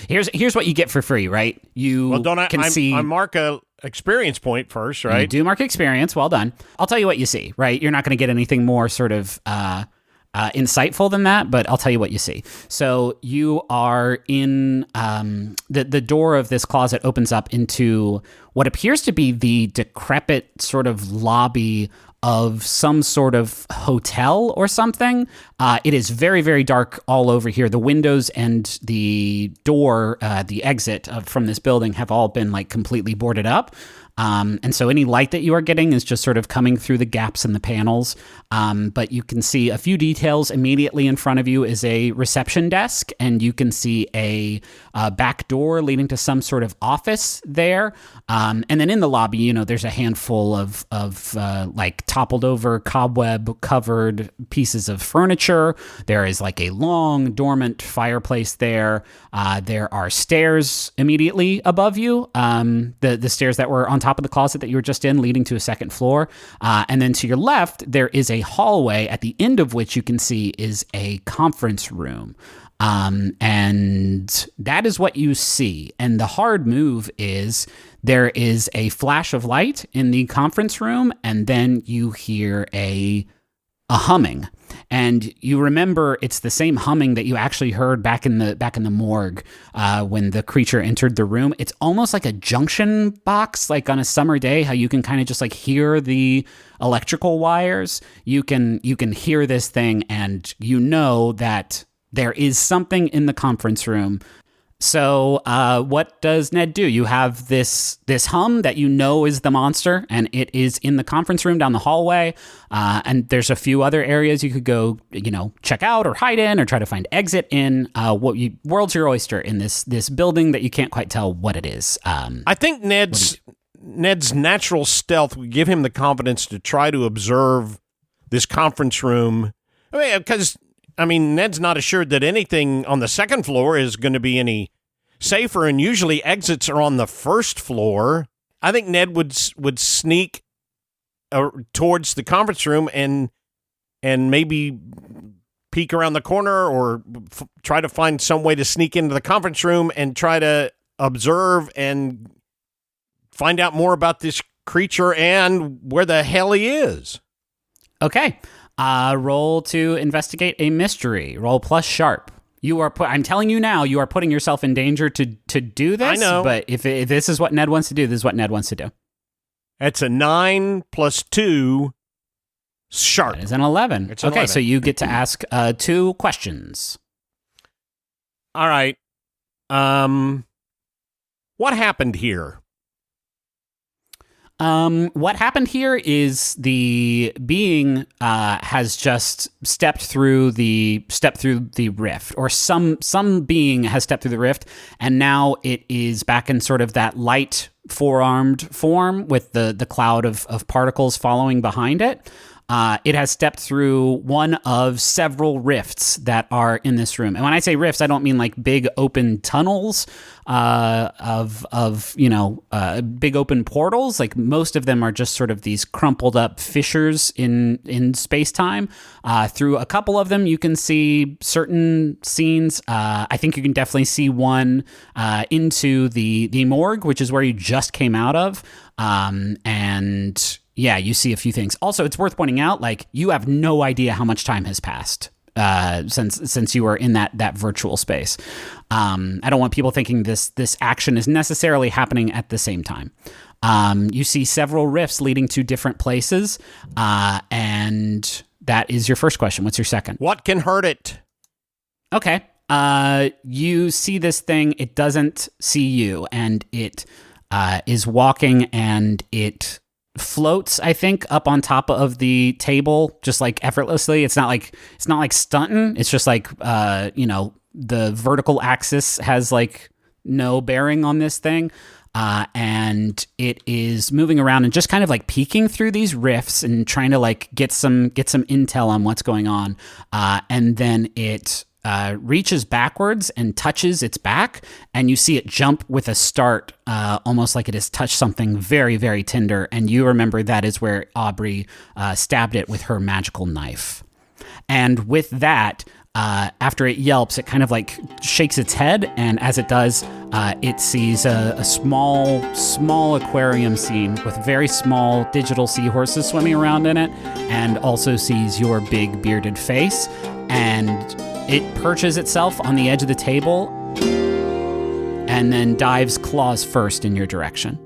Here's what you get for free, right? You Well, don't can see. I mark a experience point first, You right? do mark experience. Well done. I'll tell you what you see, right? You're not going to get anything more sort of insightful than that, but I'll tell you what you see. So you are in the door of this closet opens up into what appears to be the decrepit sort of lobby of some sort of hotel or something. It is very, very dark all over here. The windows and the door, the exit from this building have all been like completely boarded up. And so any light that you are getting is just sort of coming through the gaps in the panels. But you can see a few details. Immediately in front of you is a reception desk, and you can see a back door leading to some sort of office there. And then in the lobby, there's a handful of like toppled over, cobweb covered pieces of furniture. There is like a long dormant fireplace there. There are stairs immediately above you. The stairs that were on top of the closet that you were just in, leading to a second floor. And then to your left, there is a hallway at the end of which you can see is a conference room. And that is what you see. And the hard move is there is a flash of light in the conference room, and then you hear a humming. And you remember it's the same humming that you actually heard back in the morgue when the creature entered the room. It's almost like a junction box, like on a summer day, how you can kind of just like hear the electrical wires. You can hear this thing, and you know that there is something in the conference room. So what does Ned do? You have this hum that you know is the monster, and it is in the conference room down the hallway. And there's a few other areas you could go, check out or hide in or try to find exit in. World's your oyster in this building that you can't quite tell what it is. I think Ned's Ned's natural stealth would give him the confidence to try to observe this conference room. Because Ned's not assured that anything on the second floor is going to be any safer, and usually exits are on the first floor. I think Ned would sneak towards the conference room and maybe peek around the corner or try to find some way to sneak into the conference room and try to observe and find out more about this creature and where the hell he is. Okay. Roll to investigate a mystery. Roll plus sharp. I'm telling you now, you are putting yourself in danger to do this. I know. But if this is what Ned wants to do, this is what Ned wants to do. It's a 9 plus 2 sharp. That is an 11. It's an okay, 11. so you get to ask 2 questions. All right. What happened here? What happened here is the being has just stepped through the rift, or some being has stepped through the rift, and now it is back in sort of that light four-armed form with the cloud of particles following behind it. It has stepped through one of several rifts that are in this room. And when I say rifts, I don't mean like big open tunnels big open portals. Like most of them are just sort of these crumpled up fissures in space-time. Through a couple of them, you can see certain scenes. I think you can definitely see one into the morgue, which is where you just came out of. And yeah, you see a few things. Also, it's worth pointing out, like, you have no idea how much time has passed since you were in that virtual space. I don't want people thinking this action is necessarily happening at the same time. You see several rifts leading to different places, and that is your first question. What's your second? What can hurt it? Okay. You see this thing. It doesn't see you, and it is walking, and it floats, I think, up on top of the table, just like effortlessly. It's not like stunting. It's just like the vertical axis has like no bearing on this thing, and it is moving around and just kind of like peeking through these rifts and trying to like get some intel on what's going on, and then it reaches backwards and touches its back, and you see it jump with a start, almost like it has touched something very, very tender. And you remember that is where Aubrey stabbed it with her magical knife. And with that, after it yelps, it kind of like shakes its head, and as it does, it sees a small aquarium scene with very small digital seahorses swimming around in it, and also sees your big bearded face, and it perches itself on the edge of the table and then dives claws first in your direction.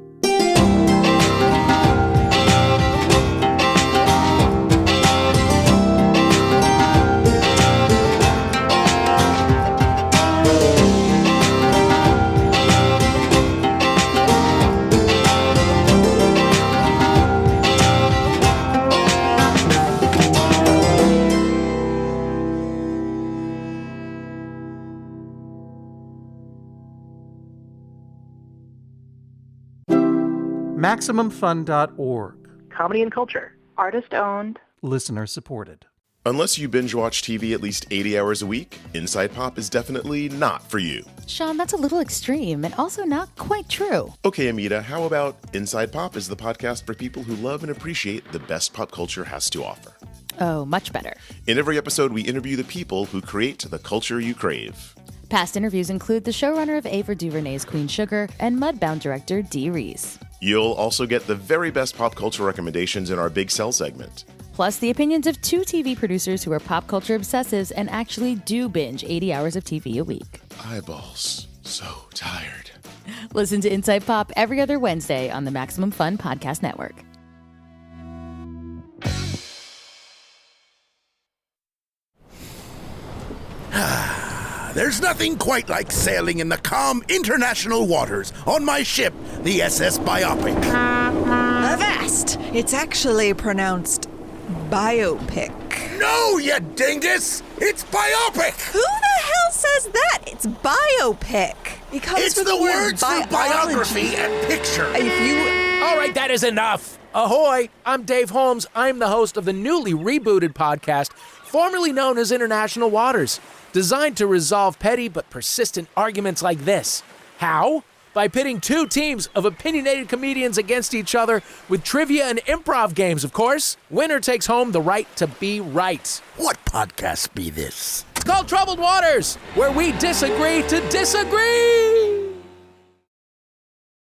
MaximumFun.org. Comedy and culture. Artist owned. Listener supported. Unless you binge watch TV at least 80 hours a week, Inside Pop is definitely not for you. Sean, that's a little extreme and also not quite true. Okay, Amita, how about Inside Pop is the podcast for people who love and appreciate the best pop culture has to offer. Oh, much better. In every episode, we interview the people who create the culture you crave. Past interviews include the showrunner of Ava DuVernay's Queen Sugar and Mudbound director Dee Reese. You'll also get the very best pop culture recommendations in our Big Sell segment. Plus the opinions of 2 TV producers who are pop culture obsessives and actually do binge 80 hours of TV a week. Eyeballs. So tired. Listen to Inside Pop every other Wednesday on the Maximum Fun Podcast Network. There's nothing quite like sailing in the calm international waters on my ship, the SS Biopic. Avast! It's actually pronounced biopic. No, you dingus! It's biopic! Who the hell says that? It's biopic. It comes It's with the word words for biography and picture. If you All right, that is enough. Ahoy, I'm Dave Holmes. I'm the host of the newly rebooted podcast, formerly known as International Waters, designed to resolve petty but persistent arguments like this. How? By pitting two teams of opinionated comedians against each other with trivia and improv games, of course. Winner takes home the right to be right. What podcast be this? It's called Troubled Waters, where we disagree to disagree.